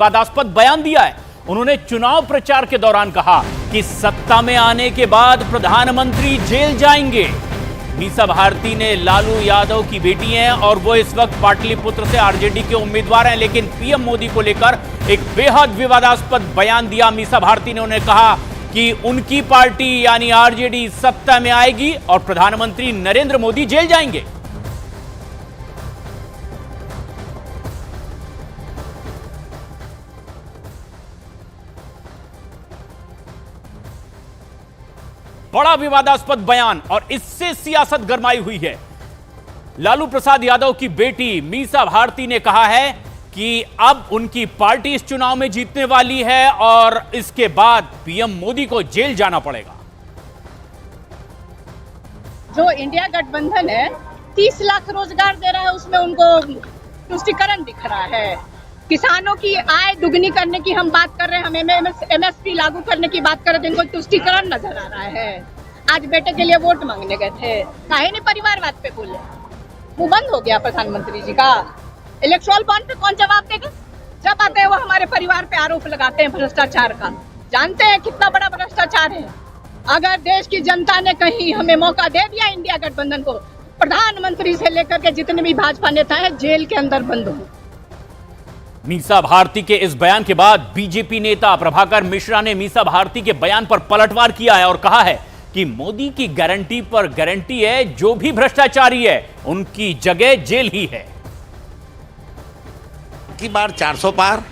विवादास्पद बयान दिया है। उन्होंने चुनाव प्रचार के दौरान कहा कि सत्ता में आने के बाद प्रधानमंत्री जेल जाएंगे। मीसा भारती ने लालू यादव की बेटी हैं और वो इस वक्त पाटलिपुत्र से आरजेडी के उम्मीदवार हैं, लेकिन पीएम मोदी को लेकर एक बेहद विवादास्पद बयान दिया मीसा भारती ने। उन्होंने कहा कि उनकी पार्टी यानी आरजेडी सत्ता में आएगी और प्रधानमंत्री नरेंद्र मोदी जेल जाएंगे। बड़ा विवादास्पद बयान और इससे सियासत गरमाई हुई है। लालू प्रसाद यादव की बेटी मीसा भारती ने कहा है कि अब उनकी पार्टी इस चुनाव में जीतने वाली है और इसके बाद पीएम मोदी को जेल जाना पड़ेगा। जो इंडिया गठबंधन है 30 लाख रोजगार दे रहा है, उसमें उनको तुष्टीकरण दिख रहा है। किसानों की आय दुगनी करने की हम बात कर रहे हैं, हम एमएसपी लागू करने की बात कर रहे थे, इनको तुष्टीकरण नजर आ रहा है। आज बेटे के लिए वोट मांगने गए थे, काहे नहीं परिवारवाद पे बोले? वो बंद हो गया प्रधानमंत्री जी का। इलेक्ट्रल बॉन्ड पे कौन जवाब देगा? जब आते हैं वो हमारे परिवार पे आरोप लगाते हैं भ्रष्टाचार का। जानते हैं कितना बड़ा भ्रष्टाचार है। अगर देश की जनता ने कहीं हमें मौका दे दिया इंडिया गठबंधन को, प्रधानमंत्री से लेकर के जितने भी भाजपा नेता है जेल के अंदर बंद हो। मीसा भारती के इस बयान के बाद बीजेपी नेता प्रभाकर मिश्रा ने मीसा भारती के बयान पर पलटवार किया है और कहा है कि मोदी की गारंटी पर गारंटी है, जो भी भ्रष्टाचारी है उनकी जगह जेल ही है। की बार 400 पार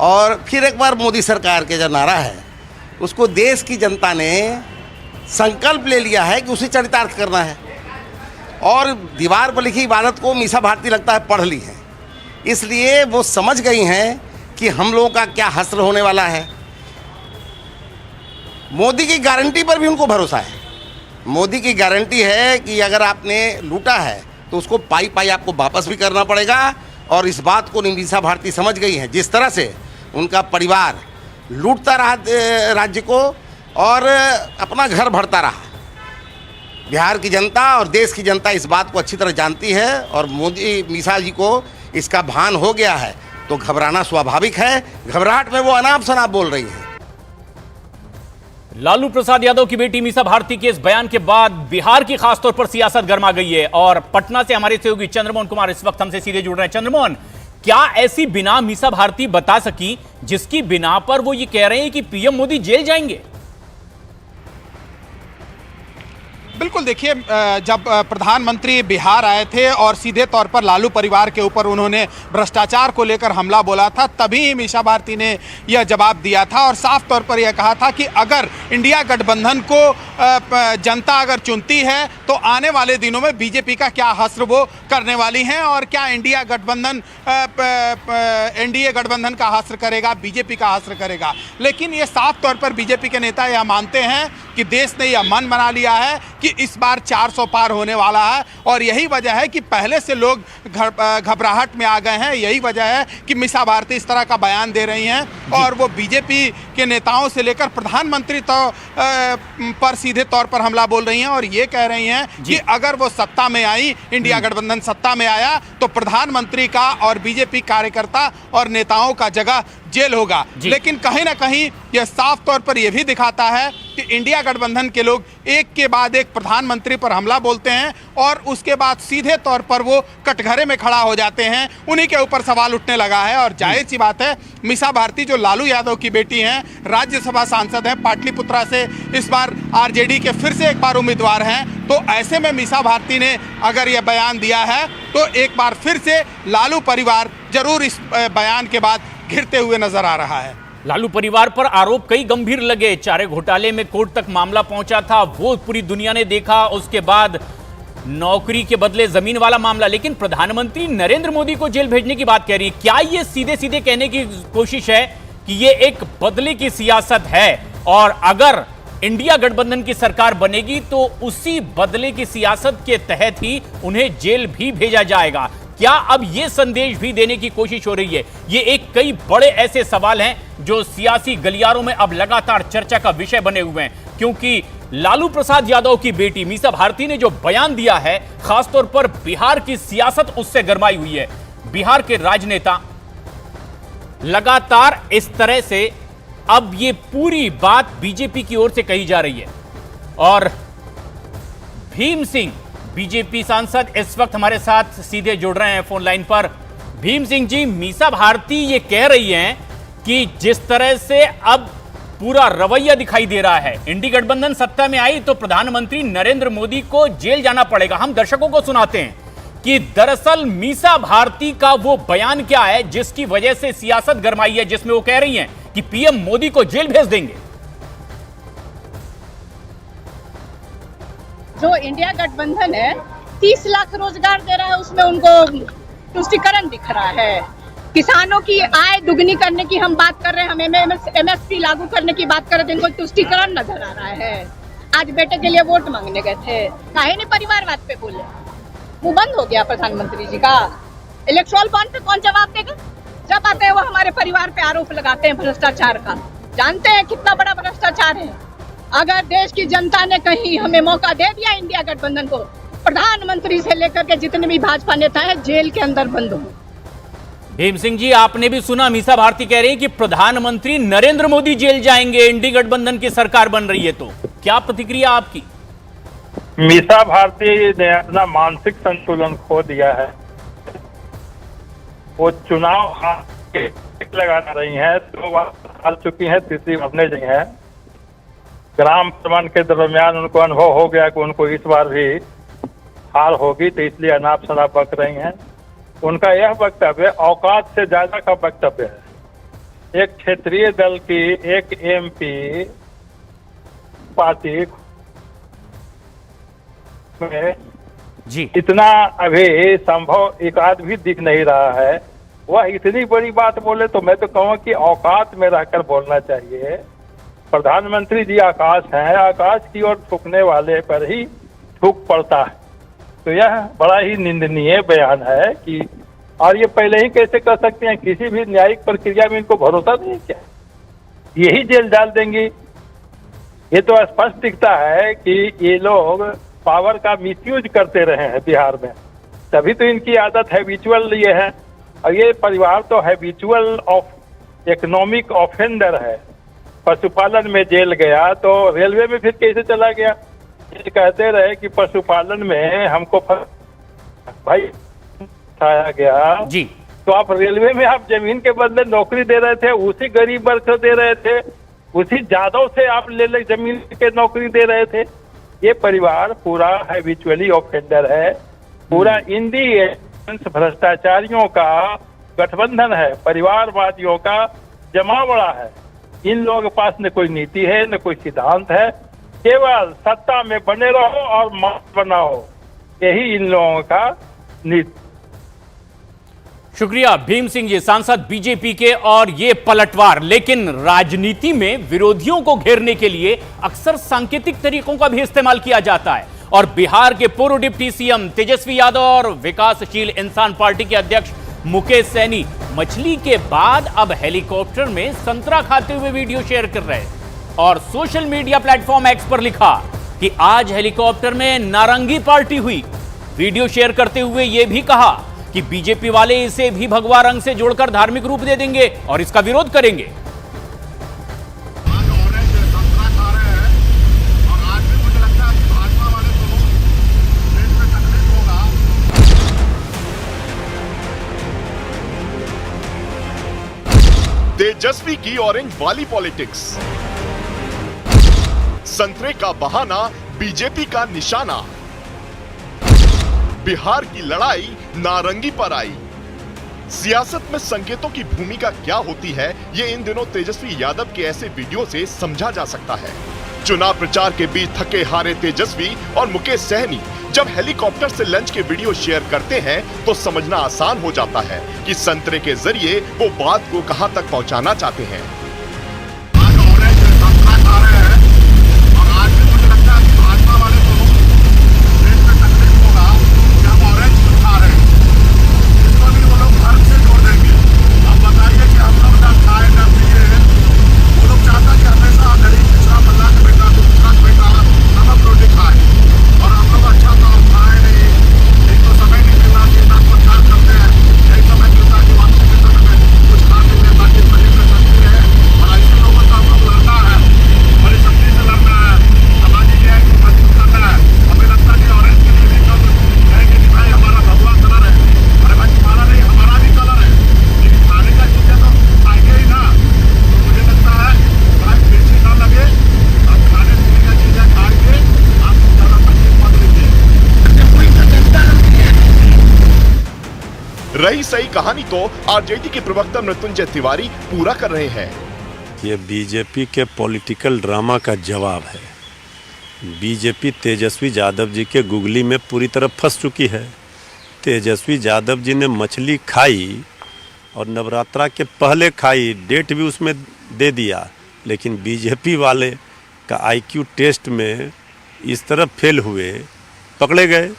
और फिर एक बार मोदी सरकार के जो नारा है उसको देश की जनता ने संकल्प ले लिया है कि उसे चरितार्थ करना है। और दीवार पर लिखी इबादत को मीसा भारती लगता है पढ़ ली है, इसलिए वो समझ गई हैं कि हम लोगों का क्या हश्र होने वाला है। मोदी की गारंटी पर भी उनको भरोसा है। मोदी की गारंटी है कि अगर आपने लूटा है तो उसको पाई पाई आपको वापस भी करना पड़ेगा। और इस बात को मीसा भारती समझ गई हैं। जिस तरह से उनका परिवार लूटता रहा राज्य को और अपना घर भरता रहा, बिहार की जनता और देश की जनता इस बात को अच्छी तरह जानती है और मोदी मीसा जी को इसका भान हो गया है, तो घबराना स्वाभाविक है। घबराहट में वो अनाप शनाप बोल रही है। लालू प्रसाद यादव की बेटी मीसा भारती के इस बयान के बाद बिहार की खासतौर पर सियासत गर्मा गई है और पटना से हमारे सहयोगी चंद्रमोहन कुमार इस वक्त हमसे सीधे जुड़ रहे हैं। चंद्रमोहन, क्या ऐसी बिना मीसा भारती बता सकी जिसकी बिना पर वो ये कह रहे हैं कि पीएम मोदी जेल जाएंगे? बिल्कुल, देखिए, जब प्रधानमंत्री बिहार आए थे और सीधे तौर पर लालू परिवार के ऊपर उन्होंने भ्रष्टाचार को लेकर हमला बोला था, तभी मीसा भारती ने यह जवाब दिया था और साफ तौर पर यह कहा था कि अगर इंडिया गठबंधन को जनता अगर चुनती है तो आने वाले दिनों में बीजेपी का क्या हश्र वो करने वाली हैं और क्या इंडिया गठबंधन एनडीए गठबंधन का हश्र करेगा, बीजेपी का हश्र करेगा। लेकिन ये साफ तौर पर बीजेपी के नेता यह मानते हैं कि देश ने यह मन बना लिया है कि इस बार 400 पार होने वाला है और यही वजह है कि पहले से लोग घबराहट में आ गए हैं। यही वजह है कि मीसा भारती इस तरह का बयान दे रही हैं और वो बीजेपी के नेताओं से लेकर प्रधानमंत्री पर सीधे तौर पर हमला बोल रही हैं और ये कह रही हैं कि अगर वो सत्ता में आई, इंडिया गठबंधन सत्ता में आया, तो प्रधानमंत्री का और बीजेपी कार्यकर्ता और नेताओं का जगह जेल होगा। लेकिन कहीं ना कहीं यह साफ तौर पर यह भी दिखाता है कि इंडिया गठबंधन के लोग एक के बाद एक प्रधानमंत्री पर हमला बोलते हैं और उसके बाद सीधे तौर पर वो कटघरे में खड़ा हो जाते हैं। उन्हीं के ऊपर सवाल उठने लगा है और जाहिर सी बात है, मीसा भारती जो लालू यादव की बेटी हैं, राज्यसभा सांसद हैं, पाटलिपुत्रा से इस बार आरजेडी के फिर से एक बार उम्मीदवार हैं, तो ऐसे में मीसा भारती ने अगर यह बयान दिया है तो एक बार फिर से लालू परिवार जरूर इस बयान के बाद घिरते हुए नजर आ रहा है। लालू परिवार पर आरोप कई गंभीर लगे। चारे घोटाले में कोर्ट तक मामला पहुंचा था, वो पूरी दुनिया ने देखा। उसके बाद नौकरी के बदले जमीन वाला मामला, लेकिन प्रधानमंत्री नरेंद्र मोदी को जेल भेजने की बात कह रही है। क्या ये सीधे सीधे कहने की कोशिश है कि ये एक बदले की सियासत है और अगर इंडिया गठबंधन की सरकार बनेगी तो उसी बदले की सियासत के तहत ही उन्हें जेल भी भेजा जाएगा? क्या अब यह संदेश भी देने की कोशिश हो रही है? ये एक कई बड़े ऐसे सवाल हैं जो सियासी गलियारों में अब लगातार चर्चा का विषय बने हुए हैं, क्योंकि लालू प्रसाद यादव की बेटी मीसा भारती ने जो बयान दिया है, खासतौर पर बिहार की सियासत उससे गरमाई हुई है। बिहार के राजनेता लगातार इस तरह से अब ये पूरी बात बीजेपी की ओर से कही जा रही है। और भीम सिंह बीजेपी सांसद इस वक्त हमारे साथ सीधे जुड़ रहे हैं फोन लाइन पर। भीम सिंह जी, मीसा भारती ये कह रही हैं कि जिस तरह से अब पूरा रवैया दिखाई दे रहा है, इंडी गठबंधन सत्ता में आई तो प्रधानमंत्री नरेंद्र मोदी को जेल जाना पड़ेगा। हम दर्शकों को सुनाते हैं कि दरअसल मीसा भारती का वो बयान क्या है जिसकी वजह से सियासत गरमाई है, जिसमें वो कह रही हैं कि पीएम मोदी को जेल भेज देंगे। जो इंडिया गठबंधन है 30 लाख रोजगार दे रहा है, उसमें उनको तुष्टिकरण दिख रहा है। किसानों की आय दुगनी करने की हम बात कर रहे हैं, हम MSP लागू करने की बात कर रहे थे, इनको तुष्टिकरण नजर आ रहा है। आज बेटे के लिए वोट मांगने गए थे, काहे नहीं परिवारवाद पे बोले? मुंह बंद हो गया प्रधानमंत्री जी का। इलेक्ट्रल बॉन्ड पे कौन जवाब देगा? जब आते हैं वो हमारे परिवार पे आरोप लगाते हैं भ्रष्टाचार का। जानते हैं कितना बड़ा भ्रष्टाचार है। अगर देश की जनता ने कहीं हमें मौका दे दिया इंडिया गठबंधन को, प्रधानमंत्री से लेकर के जितने भी भाजपा नेता हैं जेल के अंदर बंद हो। भीम सिंह जी, आपने भी सुना मीसा भारती कह रही है कि प्रधानमंत्री नरेंद्र मोदी जेल जाएंगे इंडी गठबंधन की सरकार बन रही है, तो क्या प्रतिक्रिया आपकी? मीसा भारती ने अपना मानसिक संतुलन खो दिया है। वो चुनाव लगा रही हैं, 2 बार हार चुकी हैं, तीसरी बनने रही हैं। ग्राम प्रबंधन के दरमियान उनको अनुभव हो गया कि उनको इस बार भी हार होगी, तो इसलिए अनाप शनाप बक रही हैं। उनका यह वक्तव्य औकात से ज्यादा का वक्तव्य है। एक क्षेत्रीय दल की एक MP पार्टी में जी इतना अभी संभव एकाध भी दिख नहीं रहा है। वह इतनी बड़ी बात बोले तो मैं तो कहूँ कि औकात में रहकर बोलना चाहिए। प्रधानमंत्री जी आकाश हैं, आकाश की ओर थूकने वाले पर ही थूक पड़ता है। तो यह बड़ा ही निंदनीय बयान है कि, और ये पहले ही कैसे कर सकते हैं? किसी भी न्यायिक प्रक्रिया में इनको भरोसा नहीं क्या? यही जेल डाल देंगी? ये तो स्पष्ट दिखता है कि ये लोग पावर का मिसयूज करते रहे हैं बिहार में, तभी तो इनकी आदत हैबिचुअल ये है। और ये परिवार तो हैबिचुअल इकोनॉमिक ऑफेंडर है। पशुपालन में जेल गया तो रेलवे में फिर कैसे चला गया? ये कहते रहे कि पशुपालन में हमको भाई उठाया गया जी, तो आप रेलवे में आप जमीन के बदले नौकरी दे रहे थे, उसी गरीब वर्ग को दे रहे थे, उसी जादव से आप ले जमीन के नौकरी दे रहे थे। ये परिवार पूरा हैबिचुअली ऑफेंडर है, पूरा इंडियंस भ्रष्टाचारियों का गठबंधन है, परिवारवादियों का जमावड़ा है। इन लोगों के पास न कोई नीति है, न कोई सिद्धांत है, केवल सत्ता में बने रहो और मौत बनाओ, यही इन लोगों का नीति। शुक्रिया भीम सिंह जी, सांसद बीजेपी के। और ये पलटवार, लेकिन राजनीति में विरोधियों को घेरने के लिए अक्सर सांकेतिक तरीकों का भी इस्तेमाल किया जाता है। और बिहार के पूर्व डिप्टी CM तेजस्वी यादव और विकासशील इंसान पार्टी के अध्यक्ष मुकेश सहनी मछली के बाद अब हेलीकॉप्टर में संतरा खाते हुए वीडियो शेयर कर रहे हैं और सोशल मीडिया प्लेटफॉर्म X पर लिखा कि आज हेलीकॉप्टर में नारंगी पार्टी हुई। वीडियो शेयर करते हुए यह भी कहा कि बीजेपी वाले इसे भी भगवा रंग से जोड़कर धार्मिक रूप दे देंगे और इसका विरोध करेंगे। तेजस्वी की ऑरेंज वाली पॉलिटिक्स, संतरे का बहाना बीजेपी का निशाना, बिहार की लड़ाई नारंगी पर आई। सियासत में संकेतों की भूमिका क्या होती है, ये इन दिनों तेजस्वी यादव के ऐसे वीडियो से समझा जा सकता है। चुनाव प्रचार के बीच थके हारे तेजस्वी और मुकेश सहनी जब हेलीकॉप्टर से लंच के वीडियो शेयर करते हैं तो समझना आसान हो जाता है कि संतरे के जरिए वो बात को कहां तक पहुंचाना चाहते हैं। रही सही कहानी तो आरजेडी के प्रवक्ता मृत्युंजय तिवारी पूरा कर रहे हैं। ये बीजेपी के पॉलिटिकल ड्रामा का जवाब है। बीजेपी तेजस्वी यादव जी के गुगली में पूरी तरह फंस चुकी है। तेजस्वी यादव जी ने मछली खाई और नवरात्रा के पहले खाई, डेट भी उसमें दे दिया, लेकिन बीजेपी वाले का आईक्यू टेस्ट में इस तरह फेल हुए, पकड़े गए।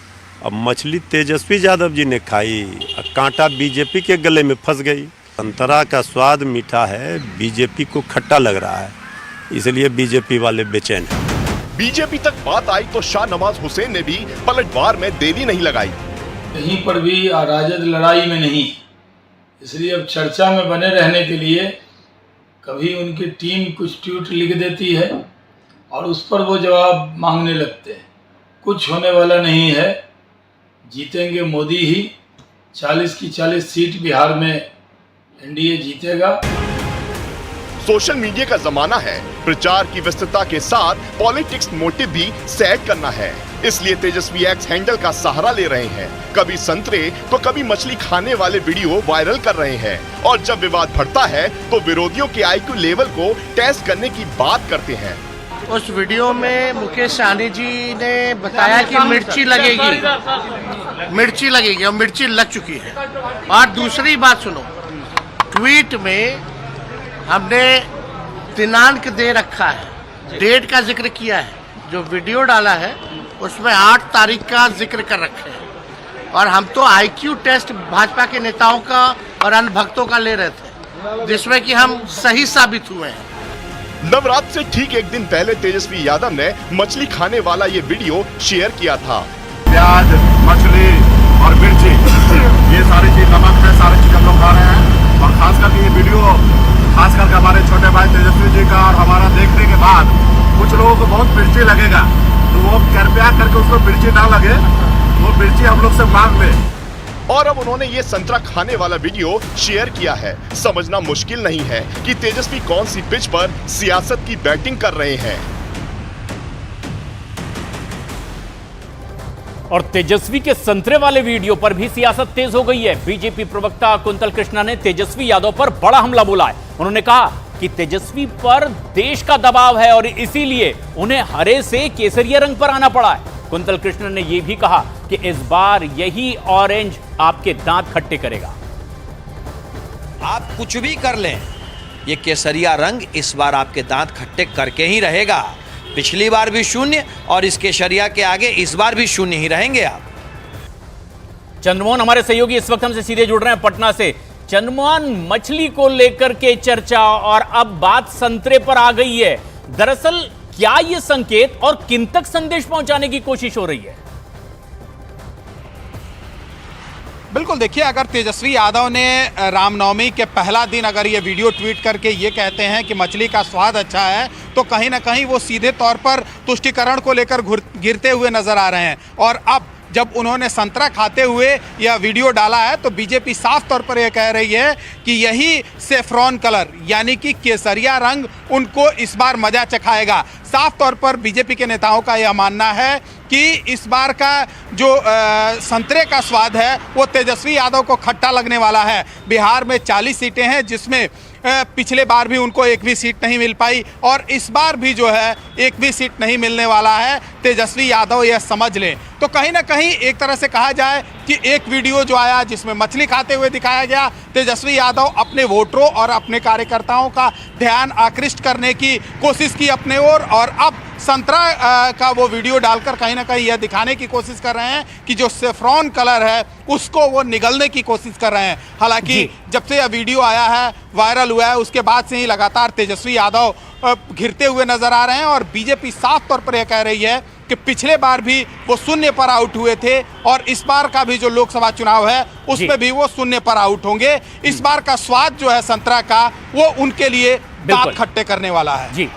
अब मछली तेजस्वी यादव जी ने खाई और कांटा बीजेपी के गले में फंस गई। संतरा का स्वाद मीठा है, बीजेपी को खट्टा लग रहा है, इसलिए बीजेपी वाले बेचैन हैं। बीजेपी तक बात आई तो शाहनवाज हुसैन ने भी पलटवार में देरी नहीं लगाई। कहीं पर भी राजद लड़ाई में नहीं, इसलिए अब चर्चा में बने रहने के लिए कभी उनकी टीम कुछ ट्वीट लिख देती है और उस पर वो जवाब मांगने लगते हैं। कुछ होने वाला नहीं है, जीतेंगे मोदी ही। 40 की 40 सीट बिहार में एनडीए जीतेगा। सोशल मीडिया का जमाना है, प्रचार की व्यस्तता के साथ पॉलिटिक्स मोटिव भी सेट करना है, इसलिए तेजस्वी एक्स हैंडल का सहारा ले रहे हैं। कभी संतरे तो कभी मछली खाने वाले वीडियो वायरल कर रहे हैं और जब विवाद बढ़ता है तो विरोधियों के आईक्यू लेवल को टेस्ट करने की बात करते हैं। उस वीडियो में मुकेश सहनी जी ने बताया कि मिर्ची लगेगी और मिर्ची लग चुकी है। और दूसरी बात सुनो, ट्वीट में हमने दिनांक दे रखा है, डेट का जिक्र किया है। जो वीडियो डाला है उसमें 8 तारीख का जिक्र कर रखे हैं और हम तो आईक्यू टेस्ट भाजपा के नेताओं का और अन्य भक्तों का ले रहे थे, जिसमें कि हम सही साबित हुए हैं। नवरात्र से ठीक एक दिन पहले तेजस्वी यादव ने मछली खाने वाला ये वीडियो शेयर किया था। प्याज, मछली और मिर्ची, ये सारी चीज, नमक है, सारी चीज हम लोग खा रहे हैं। और खास करके ये वीडियो खास करके हमारे छोटे भाई तेजस्वी जी का और हमारा देखने के बाद कुछ लोगों को बहुत मिर्ची लगेगा, तो वो कृपया करके उसको मिर्ची ना लगे, वो मिर्ची हम लोग से मांग ले। और अब उन्होंने ये संतरा खाने वाला वीडियो शेयर किया है। समझना मुश्किल नहीं है कि तेजस्वी कौन सी पिच पर सियासत की बैटिंग कर रहे हैं। और तेजस्वी के संतरे वाले वीडियो पर भी सियासत तेज हो गई है। बीजेपी प्रवक्ता कुंतल कृष्णा ने तेजस्वी यादव पर बड़ा हमला बोला है। उन्होंने कहा कि तेजस्वी पर देश का दबाव है और इसीलिए उन्हें हरे से केसरिया रंग पर आना पड़ा है। कुंतल कृष्ण ने यह भी कहा कि इस बार यही ऑरेंज आपके दांत खट्टे करेगा। आप कुछ भी कर लें, ये केसरिया रंग इस बार आपके दांत खट्टे करके ही रहेगा। पिछली बार भी शून्य और इस केसरिया के आगे इस बार भी शून्य ही रहेंगे आप। चंद्रमोहन हमारे सहयोगी इस वक्त हमसे सीधे जुड़ रहे हैं पटना से। चंद्रमोहन, मछली को लेकर के चर्चा और अब बात संतरे पर आ गई है। दरअसल क्या यह संकेत और किन तक संदेश पहुंचाने की कोशिश हो रही है? बिल्कुल, देखिए, अगर तेजस्वी यादव ने रामनवमी के पहला दिन अगर ये वीडियो ट्वीट करके ये कहते हैं कि मछली का स्वाद अच्छा है, तो कहीं ना कहीं वो सीधे तौर पर तुष्टीकरण को लेकर गिरते हुए नजर आ रहे हैं। और अब जब उन्होंने संतरा खाते हुए यह वीडियो डाला है तो बीजेपी साफ तौर पर यह कह रही है कि यही सेफ्रॉन कलर यानी कि केसरिया रंग उनको इस बार मजा चखाएगा। साफ तौर पर बीजेपी के नेताओं का यह मानना है कि इस बार का जो संतरे का स्वाद है वो तेजस्वी यादव को खट्टा लगने वाला है। बिहार में 40 सीटें हैं, जिसमें पिछले बार भी उनको एक भी सीट नहीं मिल पाई और इस बार भी जो है एक भी सीट नहीं मिलने वाला है। तेजस्वी यादव यह समझ लें। तो कहीं ना कहीं एक तरह से कहा जाए कि एक वीडियो जो आया जिसमें मछली खाते हुए दिखाया गया, तेजस्वी यादव अपने वोटरों और अपने कार्यकर्ताओं का ध्यान आकृष्ट करने की कोशिश की अपने ओर, और अब संतरा का वो वीडियो डालकर कहीं ना कहीं यह दिखाने की कोशिश कर रहे हैं कि जो सेफ्रॉन कलर है उसको वो निगलने की कोशिश कर रहे हैं। हालांकि जब से यह वीडियो आया है, वायरल हुआ है, उसके बाद से ही लगातार तेजस्वी यादव घिरते हुए नजर आ रहे हैं और बीजेपी साफ तौर पर यह कह रही है कि पिछले बार भी वो शून्य पर आउट हुए थे और इस बार का भी जो लोकसभा चुनाव है उसमें भी वो शून्य पर आउट होंगे। इस बार का स्वाद जो है संतरा का वो उनके लिए दांत खट्टे करने वाला है। जी,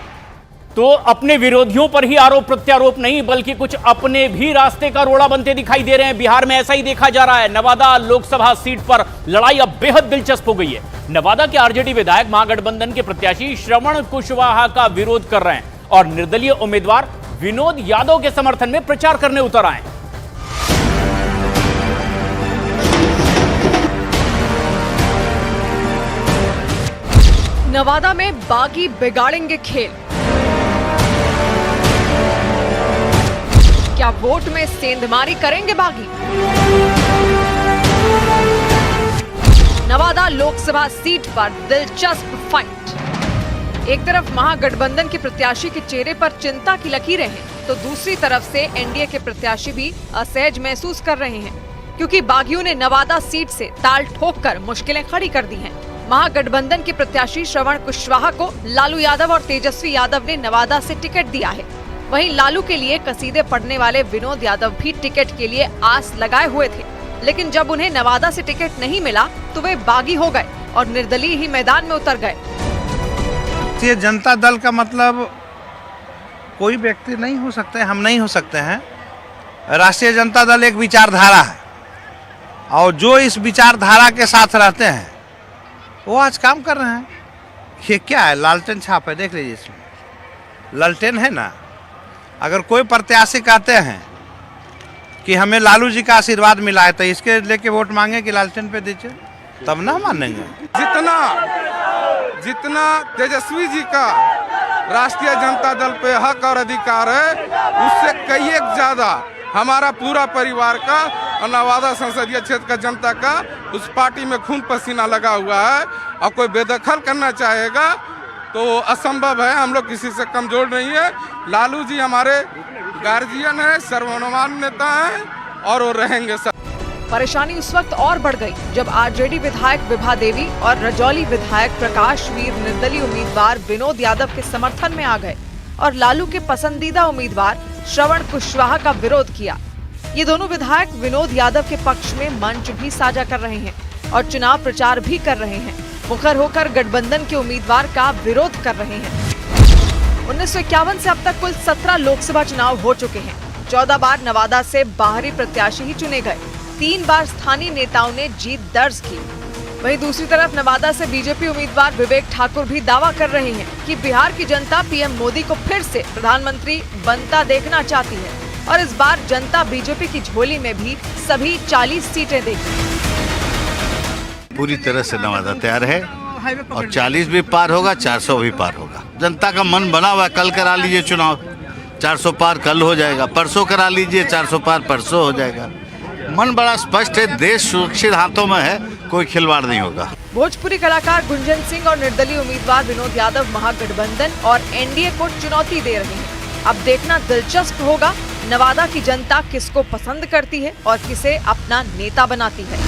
तो अपने विरोधियों पर ही आरोप प्रत्यारोप नहीं बल्कि कुछ अपने भी रास्ते का रोड़ा बनते दिखाई दे रहे हैं। बिहार में ऐसा ही देखा जा रहा है। नवादा लोकसभा सीट पर लड़ाई अब बेहद दिलचस्प हो गई है। नवादा के आरजेडी विधायक महागठबंधन के प्रत्याशी श्रवण कुशवाहा का विरोध कर रहे हैं और निर्दलीय उम्मीदवार विनोद यादव के समर्थन में प्रचार करने उतर आए। नवादा में बागी बिगाड़ेंगे खेल। क्या वोट में सेंधमारी करेंगे बागी? नवादा लोकसभा सीट पर दिलचस्प फाइट। एक तरफ महागठबंधन के प्रत्याशी के चेहरे पर चिंता की लकीरें हैं, तो दूसरी तरफ से एनडीए के प्रत्याशी भी असहज महसूस कर रहे हैं, क्योंकि बागियों ने नवादा सीट से ताल ठोककर मुश्किलें खड़ी कर दी हैं। महागठबंधन के प्रत्याशी श्रवण कुशवाहा को लालू यादव और तेजस्वी यादव ने नवादा से टिकट दिया है। वहीं लालू के लिए कसीदे पढ़ने वाले विनोद यादव भी टिकट के लिए आस लगाए हुए थे, लेकिन जब उन्हें नवादा से टिकट नहीं मिला तो वे बागी हो गए और निर्दलीय ही मैदान में उतर गए। ये जनता दल का मतलब कोई व्यक्ति नहीं हो सकते, हम नहीं हो सकते हैं। राष्ट्रीय जनता दल एक विचारधारा है और जो इस विचारधारा के साथ रहते हैं वो आज काम कर रहे हैं। ये क्या है, लालटेन छाप है, देख लीजिए, इसमें लालटेन है ना। अगर कोई प्रत्याशी कहते हैं कि हमें लालू जी का आशीर्वाद मिला है तो इसके लेके वोट मांगे कि लालटेन पे दीजिए, तब ना मानेंगे। जितना तेजस्वी जी का राष्ट्रीय जनता दल पे हक और अधिकार है, उससे कई एक ज्यादा हमारा पूरा परिवार का और नवादा संसदीय क्षेत्र का जनता का उस पार्टी में खून पसीना लगा हुआ है। और कोई बेदखल करना चाहेगा तो असंभव है। हम लोग किसी से कमजोर नहीं है। लालू जी हमारे गार्जियन है, सर्वमान्य नेता है और वो रहेंगे। परेशानी उस वक्त और बढ़ गई जब आरजेडी विधायक विभा देवी और रजौली विधायक प्रकाश वीर निर्दलीय उम्मीदवार विनोद यादव के समर्थन में आ गए और लालू के पसंदीदा उम्मीदवार श्रवण कुशवाहा का विरोध किया। ये दोनों विधायक विनोद यादव के पक्ष में मंच भी साझा कर रहे हैं और चुनाव प्रचार भी कर रहे हैं। मुखर होकर गठबंधन के उम्मीदवार का विरोध कर रहे हैं। 1951 से अब तक कुल 17 लोकसभा चुनाव हो चुके हैं। 14 बार नवादा से बाहरी प्रत्याशी ही चुने गए। 3 बार स्थानीय नेताओं ने जीत दर्ज की। वहीं दूसरी तरफ नवादा से बीजेपी उम्मीदवार विवेक ठाकुर भी दावा कर रहे हैं कि बिहार की जनता पीएम मोदी को फिर से प्रधानमंत्री बनता देखना चाहती है और इस बार जनता बीजेपी की झोली में भी सभी 40 सीटें देगी। पूरी तरह से नवादा तैयार है और 40 भी पार होगा, 400 भी पार होगा। जनता का मन बना हुआ, कल करा लीजिए चुनाव, 400 पार कल हो जाएगा। परसों करा लीजिए, 400 पार परसों हो जाएगा। मन बड़ा स्पष्ट है, देश सुरक्षित हाथों में है, कोई खिलवाड़ नहीं होगा। भोजपुरी कलाकार गुंजन सिंह और निर्दलीय उम्मीदवार विनोद यादव महागठबंधन और एनडीए को चुनौती दे रहे हैं। अब देखना दिलचस्प होगा नवादा की जनता किसको पसंद करती है और किसे अपना नेता बनाती है।